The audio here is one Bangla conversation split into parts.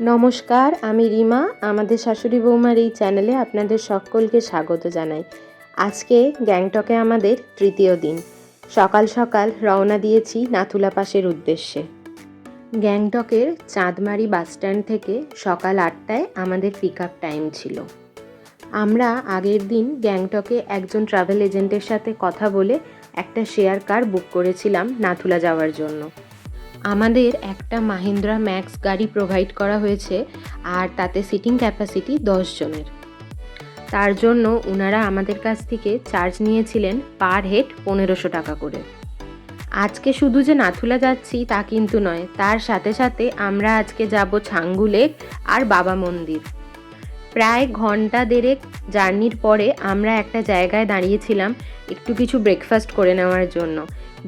নমস্কার, আমি রিমা। আমাদের শাশুড়ি বৌমার এই চ্যানেলে আপনাদের সকলকে স্বাগত জানাই। আজকে গ্যাংটকে আমাদের তৃতীয় দিন। সকাল সকাল রওনা দিয়েছি নাথুলা পাসের উদ্দেশ্যে। গ্যাংটকের চাঁদমারি বাসস্ট্যান্ড থেকে সকাল 8টায় আমাদের পিক আপ টাইম ছিল। আমরা আগের দিন গ্যাংটকে একজন ট্রাভেল এজেন্টের সাথে কথা বলে একটা শেয়ার কার বুক করেছিলাম নাথুলা যাওয়ার জন্য। আমাদের একটা মাহিন্দ্রা ম্যাক্স গাড়ি প্রোভাইড করা হয়েছে, আর তাতে সিটিং ক্যাপাসিটি 10 জনের। তার জন্য ওনারা আমাদের কাছ থেকে চার্জ নিয়েছিলেন পার হেড 1500 টাকা করে। আজকে শুধু যে নাথুলা যাচ্ছি তা কিন্তু নয়, তার সাথে সাথে আমরা আজকে যাব ছাঙ্গু লেক আর বাবা মন্দির। প্রায় ঘন্টা দেড়েক জার্নির পরে আমরা একটা জায়গায় দাঁড়িয়েছিলাম একটু কিছু ব্রেকফাস্ট করে নেওয়ার জন্য।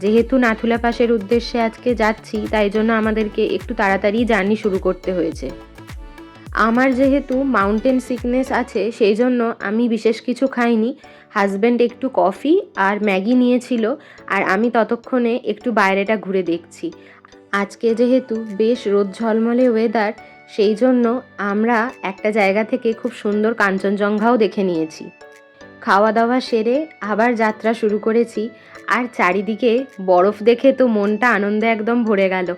যেহেতু নাথুলা পাসের উদ্দেশ্যে আজকে যাচ্ছি, তাই জন্য আমাদেরকে একটু তাড়াতাড়ি জার্নি শুরু করতে হয়েছে। আমার যেহেতু মাউন্টেন সিকনেস আছে, সেই জন্য আমি বিশেষ কিছু খাইনি। হাজব্যান্ড একটু কফি আর ম্যাগি নিয়েছিল, আর আমি ততক্ষণে একটু বাইরেটা ঘুরে দেখছি। আজকে যেহেতু বেশ রোদ ঝলমলে ওয়েদার, সেই জন্য আমরা একটা জায়গা থেকে খুব সুন্দর কাঞ্চনজঙ্ঘাও দেখে নিয়েছি। খাওয়া দাওয়া সেরে আবার যাত্রা শুরু করেছি, আর চারিদিকে বরফ দেখে তো মনটা আনন্দে একদম ভরে গেল।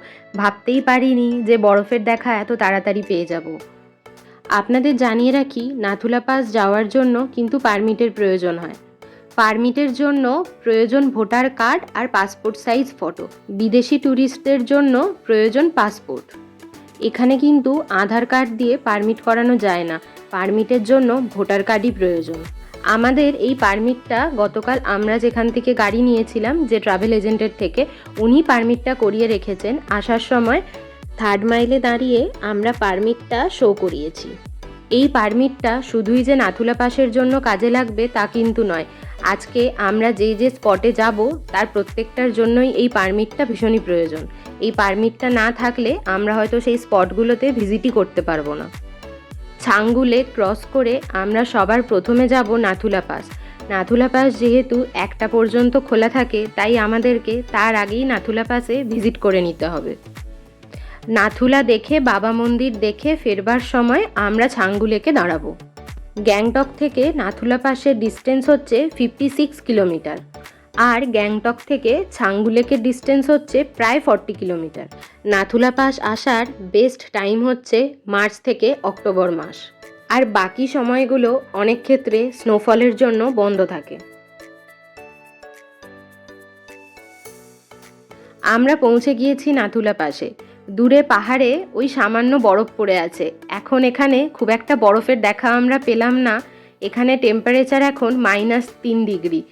ভাবতেই পারিনি যে বরফের দেখা এত তাড়াতাড়ি পেয়ে যাব। আপনাদের জানিয়ে রাখি, নাথুলা পাস যাওয়ার জন্য কিন্তু পারমিটের প্রয়োজন হয়। পারমিটের জন্য প্রয়োজন ভোটার কার্ড আর পাসপোর্ট সাইজ ফটো। বিদেশি ট্যুরিস্টদের জন্য প্রয়োজন পাসপোর্ট। এখানে কিন্তু আধার কার্ড দিয়ে পারমিট করানো যায় না, পারমিটের জন্য ভোটার কার্ডই প্রয়োজন। আমাদের এই পারমিটটা গতকাল আমরা যেখান থেকে গাড়ি নিয়েছিলাম, যে ট্রাভেল এজেন্টের থেকে, উনি পারমিটটা করিয়ে রেখেছেন। আসার সময় 3rd মাইলে দাঁড়িয়ে আমরা পারমিটটা শো করিয়েছি। এই পারমিটটা শুধুই যে নাথুলা পাসের জন্য কাজে লাগবে তা কিন্তু নয়। আজকে আমরা যে যে স্পটে যাব তার প্রত্যেকটার জন্যই এই পারমিটটা ভীষণই প্রয়োজন। এই পারমিটটা না থাকলে আমরা হয়তো সেই স্পটগুলোতে ভিজিটই করতে পারবো না। ছাঙ্গু লেক ক্রস করে আমরা সবার প্রথমে যাব নাথুলা পাস। নাথুলা পাস যেহেতু 1টা পর্যন্ত খোলা থাকে, তাই আমাদেরকে তার আগেই নাথুলা পাসে ভিজিট করে নিতে হবে। নাথুলা দেখে বাবা মন্দির দেখে ফেরবার সময় আমরা ছাঙ্গু লেকে দাঁড়াবো। গ্যাংটক থেকে নাথুলা পাসের ডিস্টেন্স হচ্ছে 56 কিলোমিটার, আর গ্যাংটক থেকে ছাঙ্গু লেকের ডিস্টেন্স হচ্ছে প্রায় 40 কিলোমিটার। নাথুলা পাস আসার বেস্ট টাইম হচ্ছে মার্চ থেকে অক্টোবর মাস, আর বাকি সময়গুলো অনেক ক্ষেত্রে স্নোফলের জন্য বন্ধ থাকে। আমরা পৌঁছে গিয়েছি নাথুলা পাসে। দূরে পাহাড়ে ওই সামান্য বরফ পড়ে আছে। এখন এখানে খুব একটা বরফের দেখা আমরা পেলাম না। এখানে টেম্পারেচার এখন -3 ডিগ্রি।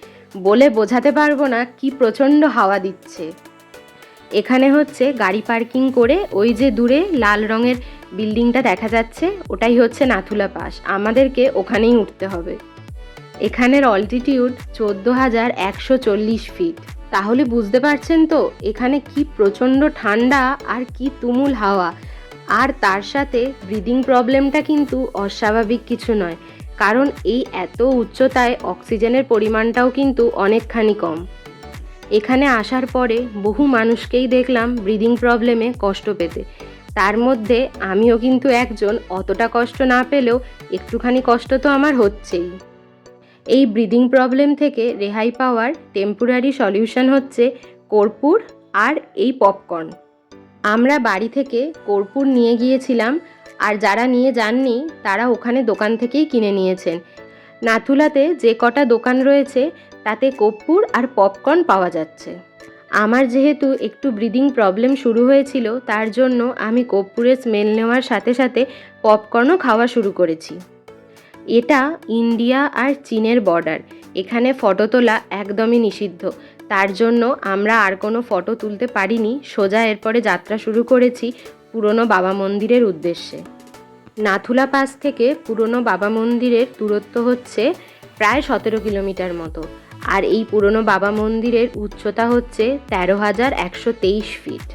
বলে বোঝাতে পারবো না কি প্রচণ্ড হাওয়া দিচ্ছে। এখানে হচ্ছে গাড়ি পার্কিং করে ওই যে দূরে লাল রঙের বিল্ডিংটা দেখা যাচ্ছে, ওটাই হচ্ছে নাথুলা পাস। আমাদেরকে ওখানেই উঠতে হবে। এখানের অল্টিটিউড 14,140 ফিট। তাহলে বুঝতে পারছেন তো এখানে কি প্রচণ্ড ঠান্ডা আর কি তুমুল হাওয়া। আর তার সাথে ব্রিদিং প্রবলেমটা কিন্তু অস্বাভাবিক কিছু নয়, কারণ এই এত উচ্চতায় অক্সিজেনের পরিমাণটাও কিন্তু অনেকখানি কম। এখানে আসার পরে বহু মানুষকেই দেখলাম ব্রিদিং প্রবলেমে কষ্ট পেতে। তার মধ্যে আমিও কিন্তু একজন। অতটা কষ্ট না পেলেও একটুখানি কষ্ট তো আমার হচ্ছেই। এই ব্রিদিং প্রবলেম থেকে রেহাই পাওয়ার টেম্পোরারি সলিউশন হচ্ছে কর্পূর আর এই পপকর্ন। আমরা বাড়ি থেকে কর্পূর নিয়ে গিয়েছিলাম, আর যারা নিয়ে যাননি তারা ওখানে দোকান থেকেই কিনে নিয়েছেন। নাথুলাতে যে কটা দোকান রয়েছে তাতে কর্পূর আর পপকর্ন পাওয়া যাচ্ছে। আমার যেহেতু একটু ব্রিদিং প্রবলেম শুরু হয়েছিল, তার জন্য আমি কর্পূরের স্মেল নেওয়ার সাথে সাথে পপকর্নও খাওয়া শুরু করেছি। এটা ইন্ডিয়া আর চীনের বর্ডার। এখানে ফটো তোলা একদমই নিষিদ্ধ। তার জন্য আমরা আর কোনো ফটো তুলতে পারিনি। সোজা এরপরে যাত্রা শুরু করেছি পুরনো বাবা মন্দিরের উদ্দেশ্যে। নাথুলা পাস থেকে পুরনো বাবা মন্দিরের দূরত্ব হচ্ছে প্রায় 17 কিলোমিটার মতো, আর এই পুরনো বাবা মন্দিরের উচ্চতা হচ্ছে 13,123 ফিট।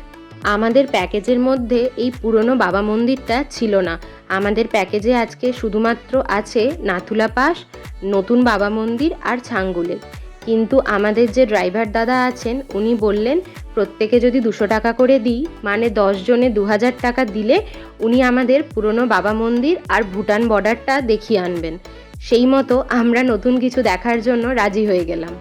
আমাদের প্যাকেজের মধ্যে এই পুরনো বাবা মন্দিরটা ছিল না। আমাদের প্যাকেজে আজকে শুধুমাত্র আছে নাথুলা পাস, নতুন বাবা মন্দির আর ছাঙ্গু লেক। কিন্তু আমাদের যে ড্রাইভার দাদা আছেন উনি বললেন প্রত্যেকে যদি 200 টাকা করে দিই, মানে 10 জনে 2000 টাকা দিলে উনি আমাদের পুরনো বাবা মন্দির আর ভুটান বর্ডারটা দেখিয়ে আনবেন। সেই মতো আমরা নতুন কিছু দেখার জন্য রাজি হয়ে গেলাম।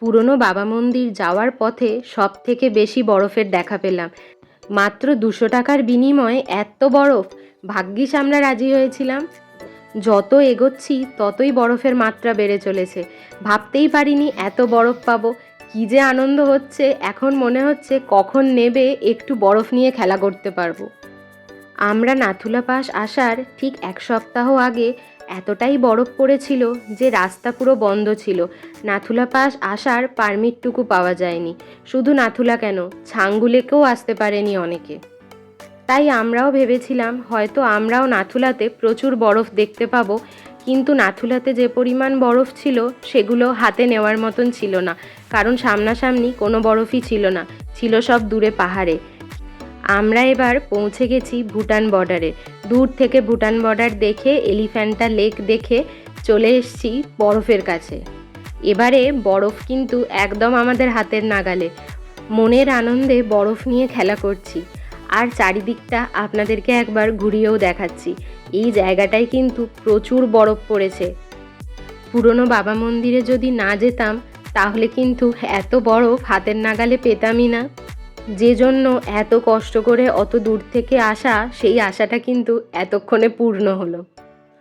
পুরনো বাবা মন্দির যাওয়ার পথে সব থেকে বেশি বরফের দেখা পেলাম। মাত্র 200 টাকার বিনিময়ে এত বরফ! ভাগ্যিস আমরা রাজি হয়েছিলাম। যত এগোচ্ছি ততই বরফের মাত্রা বেড়ে চলেছে। ভাবতেই পারিনি এত বরফ পাবো। কী যে আনন্দ হচ্ছে, এখন মনে হচ্ছে কখন নেবে একটু বরফ নিয়ে খেলা করতে পারবো। আমরা নাথুলা পাস আসার ঠিক 1 সপ্তাহ আগে এতটাই বরফ পড়েছিল যে রাস্তা পুরো বন্ধ ছিল। নাথুলা পাস আসার পারমিটটুকু পাওয়া যায়নি। শুধু নাথুলা কেন, ছাঙ্গু লেকেও আসতে পারেনি অনেকে। তাই আমরাও ভেবেছিলাম হয়তো আমরাও নাথুলাতে প্রচুর বরফ দেখতে পাবো, কিন্তু নাথুলাতে যে পরিমাণ বরফ ছিল সেগুলো হাতে নেওয়ার মতন ছিল না, কারণ সামনাসামনি কোনো বরফই ছিল না, ছিল সব দূরে পাহাড়ে। আমরা এবার পৌঁছে গেছি ভুটান বর্ডারে। দূর থেকে ভুটান বর্ডার দেখে, এলিফ্যান্টা লেক দেখে চলে এসেছি বরফের কাছে। এবারে বরফ কিন্তু একদম আমাদের হাতের নাগালে। মনের আনন্দে বরফ নিয়ে খেলা করছি, আর চারিদিকটা আপনাদেরকে একবার ঘুরিয়েও দেখাচ্ছি। এই জায়গাটায় কিন্তু প্রচুর বরফ পড়েছে। পুরনো বাবা মন্দিরে যদি না যেতাম তাহলে কিন্তু এত বরফ হাতের নাগালে পেতামই না। যে জন্য এত কষ্ট করে অত দূর থেকে আসা, সেই আশাটা কিন্তু এতক্ষণে পূর্ণ হলো।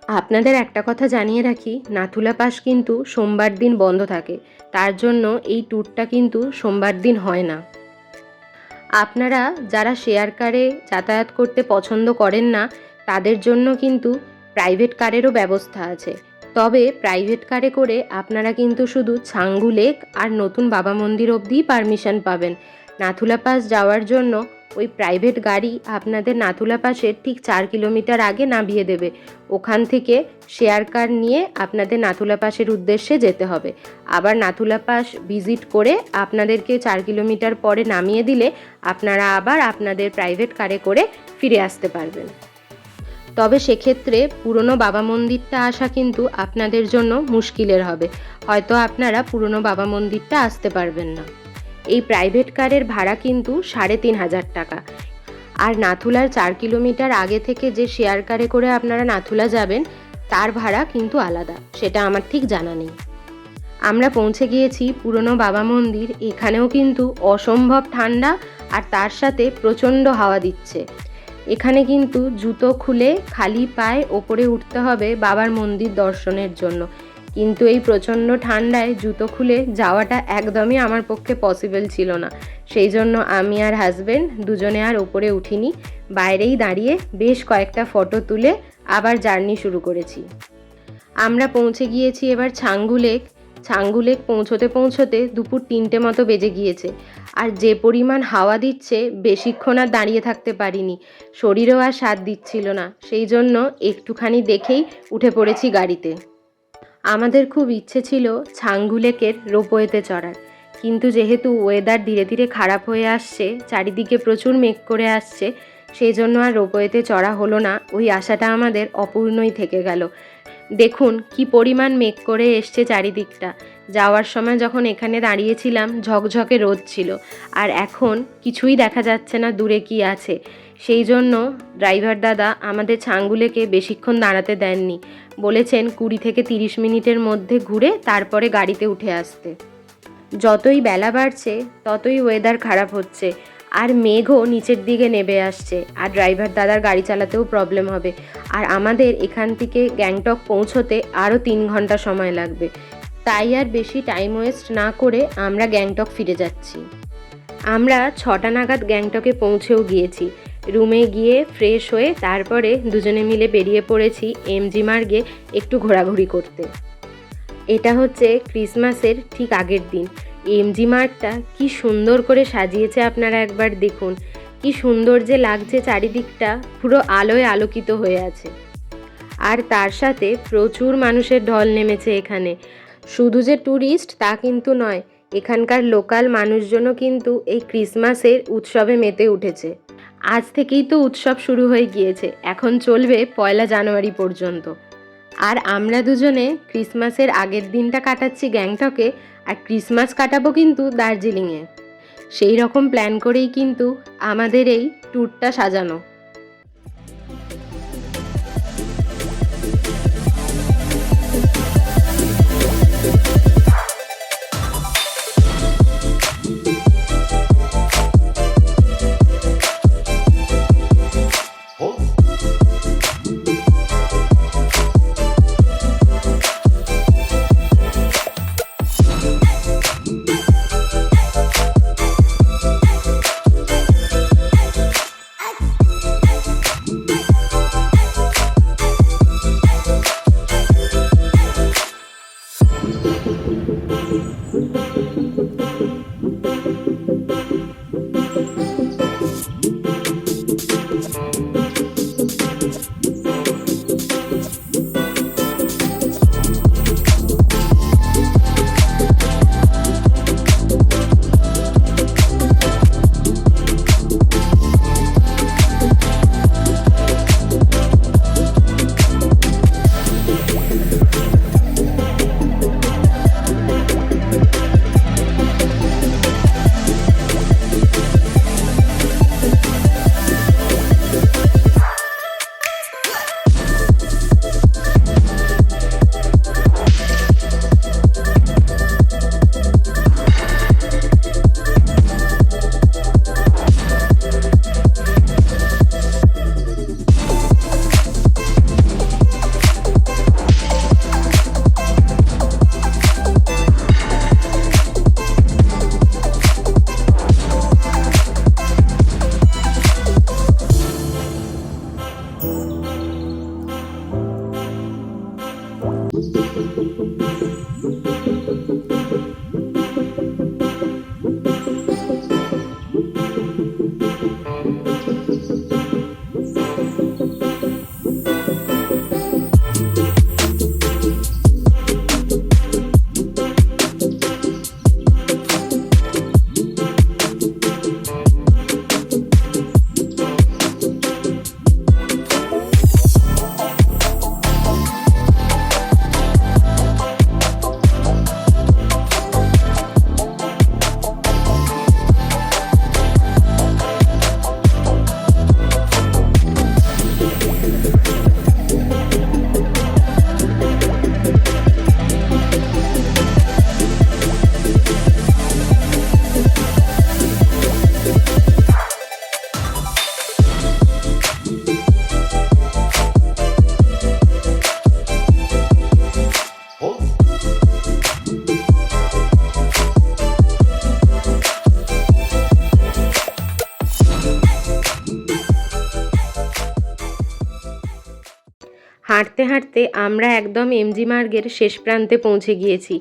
আপনাদের একটা কথা জানিয়ে রাখি, নাথুলা পাস কিন্তু সোমবার দিন বন্ধ থাকে, তার জন্য এই ট্যুরটা কিন্তু সোমবার দিন হয় না। আপনারা যারা শেয়ার কারে যাতায়াত করতে পছন্দ করেন না, তাদের জন্য কিন্তু প্রাইভেট কারেরও ব্যবস্থা আছে। তবে প্রাইভেট কারে করে আপনারা কিন্তু শুধু ছাঙ্গু লেক আর নতুন বাবা মন্দির অবধিই পারমিশন পাবেন। নাথুলা পাস যাওয়ার জন্য ওই প্রাইভেট গাড়ি আপনাদের নাথুলা পাসের ঠিক 4 কিলোমিটার আগে নামিয়ে দেবে। ওখান থেকে শেয়ার কার নিয়ে আপনাদের নাথুলা পাসের উদ্দেশ্যে যেতে হবে। আবার নাথুলা পাস ভিজিট করে আপনাদেরকে 4 কিলোমিটার পরে নামিয়ে দিলে আপনারা আবার আপনাদের প্রাইভেট কারে করে ফিরে আসতে পারবেন। তবে সেক্ষেত্রে পুরনো বাবা মন্দিরটা আসা কিন্তু আপনাদের জন্য মুশকিলের হবে। হয়তো আপনারা পুরনো বাবা মন্দিরটা আসতে পারবেন না। এই প্রাইভেট কারের ভাড়া কিন্তু 3500 টাকা। আর নাথুলার 4 কিলোমিটার আগে থেকে যে শেয়ার কারে করে আপনারা নাথুলা যাবেন তার ভাড়া কিন্তু আলাদা, সেটা আমার ঠিক জানা নেই। আমরা পৌঁছে গিয়েছি পুরনো বাবা মন্দির। এখানেও কিন্তু অসম্ভব ঠান্ডা, আর তার সাথে প্রচণ্ড হাওয়া দিচ্ছে। এখানে কিন্তু জুতো খুলে খালি পায়ে ওপরে উঠতে হবে বাবার মন্দির দর্শনের জন্য, কিন্তু এই প্রচণ্ড ঠান্ডায় জুতো খুলে যাওয়াটা একদমই আমার পক্ষে পসিবল ছিল না। সেই জন্য আমি আর হাজব্যান্ড দুজনে আর ওপরে উঠিনি, বাইরেই দাঁড়িয়ে বেশ কয়েকটা ফটো তুলে আবার জার্নি শুরু করেছি। আমরা পৌঁছে গিয়েছি এবার ছাঙ্গু লেক। ছাঙ্গু লেক পৌঁছতে পৌঁছতে দুপুর 3টে মতো বেজে গিয়েছে। আর যে পরিমাণ হাওয়া দিচ্ছে, বেশিক্ষণ আর দাঁড়িয়ে থাকতে পারিনি, শরীরেও আর সাথ দিচ্ছিল না। সেই জন্য একটুখানি দেখেই উঠে পড়েছি গাড়িতে। আমাদের খুব ইচ্ছে ছিল ছাঙ্গু লেকের রোপওয়েতে চড়ার, কিন্তু যেহেতু ওয়েদার ধীরে ধীরে খারাপ হয়ে আসছে, চারিদিকে প্রচুর মেঘ করে আসছে, সেই জন্য আর রোপওয়েতে চড়া হলো না। ওই আশাটা আমাদের অপূর্ণই থেকে গেল। দেখুন কি পরিমাণ মেঘ করে এসছে চারিদিকটা। যাওয়ার সময় যখন এখানে দাঁড়িয়েছিলাম ঝকঝকে রোদ ছিল, আর এখন কিছুই দেখা যাচ্ছে না দূরে কি আছে। সেই জন্য ড্রাইভার দাদা আমাদের ছাঙ্গু লেকে বেশিক্ষণ দাঁড়াতে দেননি, বলেছেন 20 থেকে 30 মিনিটের মধ্যে ঘুরে তারপরে গাড়িতে উঠে আসতে। যতই বেলা বাড়ছে ততই ওয়েদার খারাপ হচ্ছে, আর মেঘও নিচের দিকে নেমে আসছে, আর ড্রাইভার দাদার গাড়ি চালাতেও প্রবলেম হবে। আর আমাদের এখান থেকে গ্যাংটক পৌঁছতে আরও 3 ঘন্টা সময় লাগবে। তাই আর বেশি টাইম ওয়েস্ট না করে আমরা গ্যাংটক ফিরে যাচ্ছি। আমরা 6টা নাগাদ গ্যাংটকে পৌঁছেও গিয়েছি। রুমে গিয়ে ফ্রেশ হয়ে তারপরে দুজনে মিলে বেরিয়ে পড়েছি এমজি মার্গে একটু ঘোরাঘুরি করতে। এটা হচ্ছে ক্রিসমাসের ঠিক আগের দিন। এমজি মার্গটা কি সুন্দর করে সাজিয়েছে, আপনারা একবার দেখুন। কি সুন্দর যে লাগছে, চারিদিকটা পুরো আলোয় আলোকিত হয়ে আছে। আর তার সাথে প্রচুর মানুষের ঢল নেমেছে এখানে। শুধু যে ট্যুরিস্ট তা কিন্তু নয়, এখানকার লোকাল মানুষজনও কিন্তু এই ক্রিসমাসের উৎসবে মেতে উঠেছে। আজ থেকেই তো উৎসব শুরু হয়ে গিয়েছে, এখন চলবে 1 জানুয়ারি পর্যন্ত। আর আমরা দুজনে ক্রিসমাসের আগের দিনটা কাটাচ্ছি গ্যাংটকে, আর ক্রিসমাস কাটাবো কিন্তু দার্জিলিংয়ে। সেই রকম প্ল্যান করেই কিন্তু আমাদের এই ট্যুরটা সাজানো। হাঁটতে হাঁটতে আমরা একদম এমজি মার্গের শেষ প্রান্তে পৌঁছে গিয়েছি।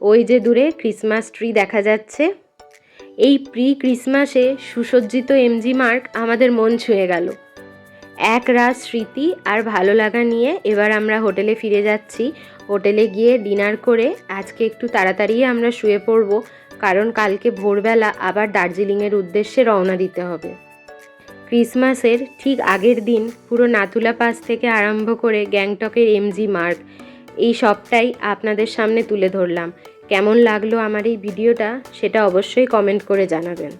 ওই যে দূরে ক্রিসমাস ট্রি দেখা যাচ্ছে। এই প্রি ক্রিসমাসে সুসজ্জিত এমজি মার্গ আমাদের মন ছুঁয়ে গেল। এক রাত স্মৃতি আর ভালো লাগা নিয়ে এবার আমরা হোটেলে ফিরে যাচ্ছি। হোটেলে গিয়ে ডিনার করে আজকে একটু তাড়াতাড়ি আমরা শুয়ে পড়ব, কারণ কালকে ভোরবেলা আবার দার্জিলিংয়ের উদ্দেশ্যে রওনা দিতে হবে। ক্রিসমাসের ঠিক আগের দিন পুরো নাথুলা পাস থেকে আরম্ভ করে গ্যাংটকের এমজি মার্গ এই সবটাই আপনাদের সামনে তুলে ধরলাম। কেমন লাগলো আমার এই ভিডিওটা সেটা অবশ্যই কমেন্ট করে জানাবেন।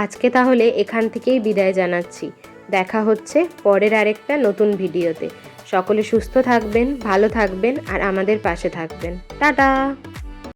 আজকে তাহলে এখান থেকেই বিদায় জানাচ্ছি। দেখা হচ্ছে পরের আরেকটা নতুন ভিডিওতে। সকলে সুস্থ থাকবেন, ভালো থাকবেন আর আমাদের পাশে থাকবেন। টাটা।